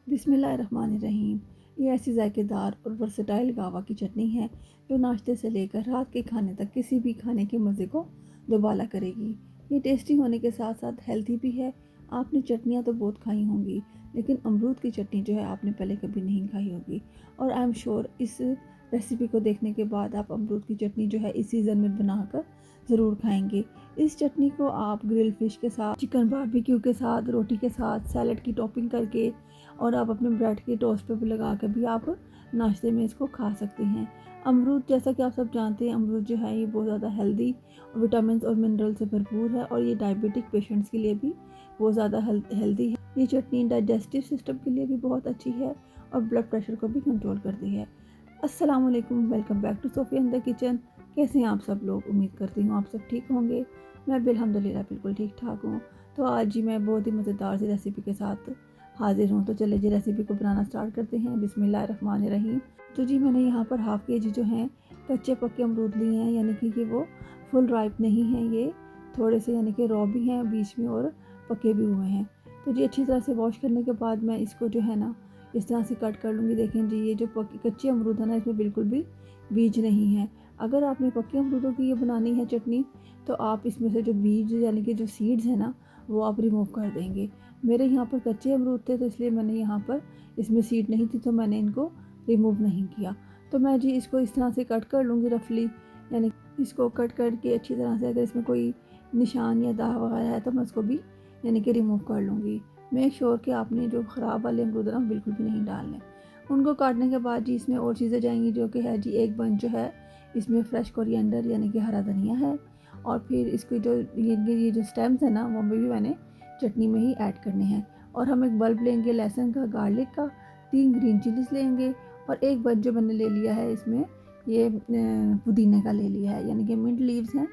बिस्मिल्लाहिर्रहमानिर्रहीम। ये ऐसी जायकेदार और वर्सटाइल गावा की चटनी है जो नाश्ते से लेकर रात के खाने तक किसी भी खाने के मज़े को दोबाला करेगी। ये टेस्टी होने के साथ साथ हेल्दी भी है। आपने चटनियाँ तो बहुत खाई होंगी, लेकिन अमरूद की चटनी जो है आपने पहले कभी नहीं खाई होगी। और आई एम श्योर इस रेसिपी को देखने के बाद आप अमरूद की चटनी जो है इस सीज़न में बनाकर ज़रूर खाएंगे। इस चटनी को आप ग्रिल फिश के साथ, चिकन बारबेक्यू के साथ, रोटी के साथ, सैलड की टॉपिंग करके और आप अपने ब्रेड के टोस्ट पे भी लगा कर भी आप नाश्ते में इसको खा सकते हैं। अमरूद, जैसा कि आप सब जानते हैं, अमरूद जो है ये बहुत ज़्यादा हेल्दी, विटामिन और मिनरल से भरपूर है और ये डायबिटिक पेशेंट्स के लिए भी बहुत ज़्यादा हेल्दी है। ये चटनी डाइजेस्टिव सिस्टम के लिए भी बहुत अच्छी है और ब्लड प्रेशर को भी कंट्रोल करती है। अस्सलाम वालेकुम, welcome back to Sophia in the kitchen. कैसे हैं आप सब लोग? उम्मीद करती हूँ आप सब ठीक होंगे। मैं भी अल्हम्दुलिल्लाह बिल्कुल ठीक ठाक हूँ। तो आज जी मैं बहुत ही मज़ेदार सी रेसिपी के साथ हाजिर हूँ। तो चले जी रेसिपी को बनाना स्टार्ट करते हैं। बिस्मिल्लाहिर्रहमानिर्रहीम। तो जी मैंने यहाँ पर हाफ़ केजी जो हैं कच्चे पक्के अमरूद लिए हैं, यानी कि वो फुल राइप नहीं हैं, ये थोड़े से यानी कि रॉ भी हैं बीच में और पके भी हुए हैं। तो जी अच्छी तरह से वॉश करने के बाद मैं इसको जो है ना इस तरह से कट कर लूँगी। देखें जी, ये जो कच्चे अमरूद है ना, इसमें बिल्कुल भी बीज नहीं है। अगर आपने पक्के अमरूदों की ये बनानी है चटनी, तो आप इसमें से जो बीज यानी कि जो सीड्स हैं ना, वो आप रिमूव कर देंगे। मेरे यहाँ पर कच्चे अमरूद थे, तो इसलिए मैंने यहाँ पर इसमें सीड नहीं थी, तो मैंने इनको रिमूव नहीं किया। तो मैं जी इसको इस तरह से कट कर लूँगी रफली, यानी इसको कट करके अच्छी तरह से, अगर इसमें कोई निशान या दाग वगैरह है तो मैं उसको भी यानी कि रिमूव कर लूँगी। मेक श्योर कि आपने जो ख़राब वाले अमरूद ना बिल्कुल भी नहीं डालने। उनको काटने के बाद जी इसमें और चीज़ें जाएंगी, जो कि है जी एक बंच जो है इसमें फ्रेश कोरिएंडर यानी कि हरा धनिया है, और फिर इसके जो ये जो स्टेम्स है ना, वो भी मैंने चटनी में ही ऐड करने हैं। और हम एक बल्ब लेंगे लहसुन का, गार्लिक का, 3 ग्रीन चिलीज लेंगे और एक बंच जो मैंने ले लिया है इसमें ये पुदीने का ले लिया है, यानी कि मिंट लीव्स हैं।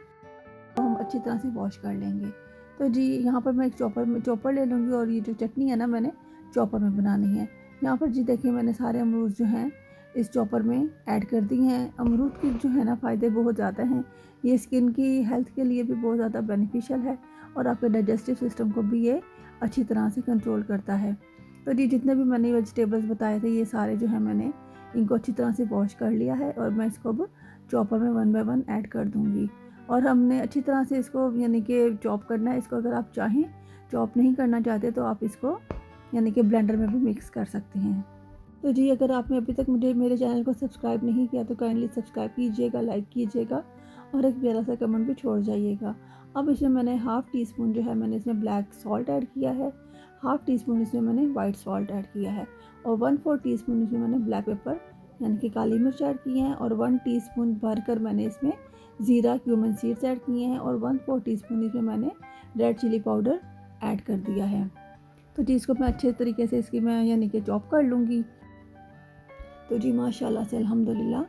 तो हम अच्छी तरह से वॉश कर लेंगे। तो जी यहाँ पर मैं एक चॉपर ले लूँगी और ये जो चटनी है ना मैंने चॉपर में बनानी है। यहाँ पर जी देखिए मैंने सारे अमरूद जो हैं इस चॉपर में ऐड कर दिए हैं। अमरूद की जो है ना फ़ायदे बहुत ज़्यादा हैं। ये स्किन की हेल्थ के लिए भी बहुत ज़्यादा बेनिफिशियल है और आपके डाइजेस्टिव सिस्टम को भी ये अच्छी तरह से कंट्रोल करता है। तो जी जितने भी मैंने वेजिटेबल्स बताए थे, ये सारे जो है मैंने इनको अच्छी तरह से वॉश कर लिया है और मैं इसको अब चॉपर में 1 बाय 1 ऐड कर दूँगी। और हमने अच्छी तरह से इसको यानी कि चॉप करना है। इसको अगर आप चाहें चॉप नहीं करना चाहते तो आप इसको यानी कि ब्लेंडर में भी मिक्स कर सकते हैं। तो जी अगर आपने अभी तक मेरे चैनल को सब्सक्राइब नहीं किया तो काइंडली सब्सक्राइब कीजिएगा, लाइक कीजिएगा और एक प्यारा सा कमेंट भी छोड़ जाइएगा। अब इसमें मैंने हाफ़ टी स्पून जो है मैंने इसमें ब्लैक सॉल्ट ऐड किया है, हाफ़ टी स्पून इसमें मैंने वाइट सॉल्ट ऐड किया है और 1/4 टी स्पून इसमें मैंने ब्लैक पेपर यानी कि काली मिर्च ऐड की है और 1 टीस्पून भरकर मैंने इसमें ज़ीरा क्यूमन सीड्स ऐड किए हैं और 1/4 टीस्पून इसमें मैंने रेड चिली पाउडर ऐड कर दिया है। तो जी इसको मैं अच्छे तरीके से इसकी मैं यानी कि चॉप कर लूँगी। तो जी माशाल्लाह से अल्हम्दुलिल्लाह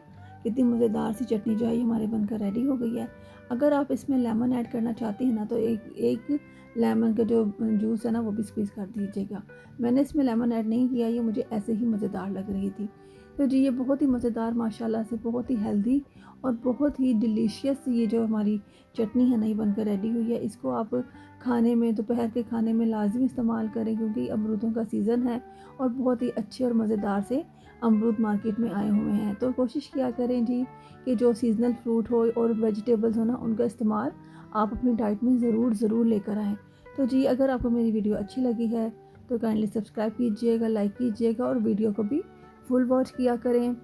कितनी मज़ेदार सी चटनी जो है ये हमारे बनकर रेडी हो गई है। अगर आप इसमें लेमन ऐड करना चाहती हैं ना, तो एक लेमन का जो जूस है ना वो भी स्क्वीज़ कर दीजिएगा। मैंने इसमें लेमन ऐड नहीं किया, ये मुझे ऐसे ही मज़ेदार लग रही थी। तो जी ये बहुत ही मज़ेदार, माशाल्लाह से बहुत ही हेल्दी और बहुत ही डिलीशियस ये जो हमारी चटनी है ना ये बनकर रेडी हुई है। इसको आप खाने में, दोपहर के खाने में लाजमी इस्तेमाल करें, क्योंकि अमरूदों का सीज़न है और बहुत ही अच्छे और मज़ेदार से अमरूद मार्केट में आए हुए हैं। तो कोशिश किया करें जी कि जो सीजनल फ्रूट हो और वेजिटेबल्स हो ना, उनका इस्तेमाल आप अपनी डाइट में ज़रूर लेकर आएँ। तो जी अगर आपको मेरी वीडियो अच्छी लगी है तो काइंडली सब्सक्राइब कीजिएगा, लाइक कीजिएगा और वीडियो को भी फुल वॉच किया करें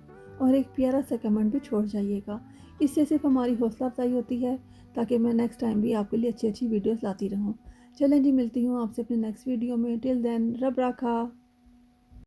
और एक प्यारा सा कमेंट भी छोड़ जाइएगा। इससे सिर्फ हमारी हौसला अफजाई होती है, ताकि मैं नेक्स्ट टाइम भी आपके लिए अच्छी वीडियोस लाती रहूँ। चलें जी, मिलती हूँ आपसे अपने नेक्स्ट वीडियो में। टिल देन रब राखा।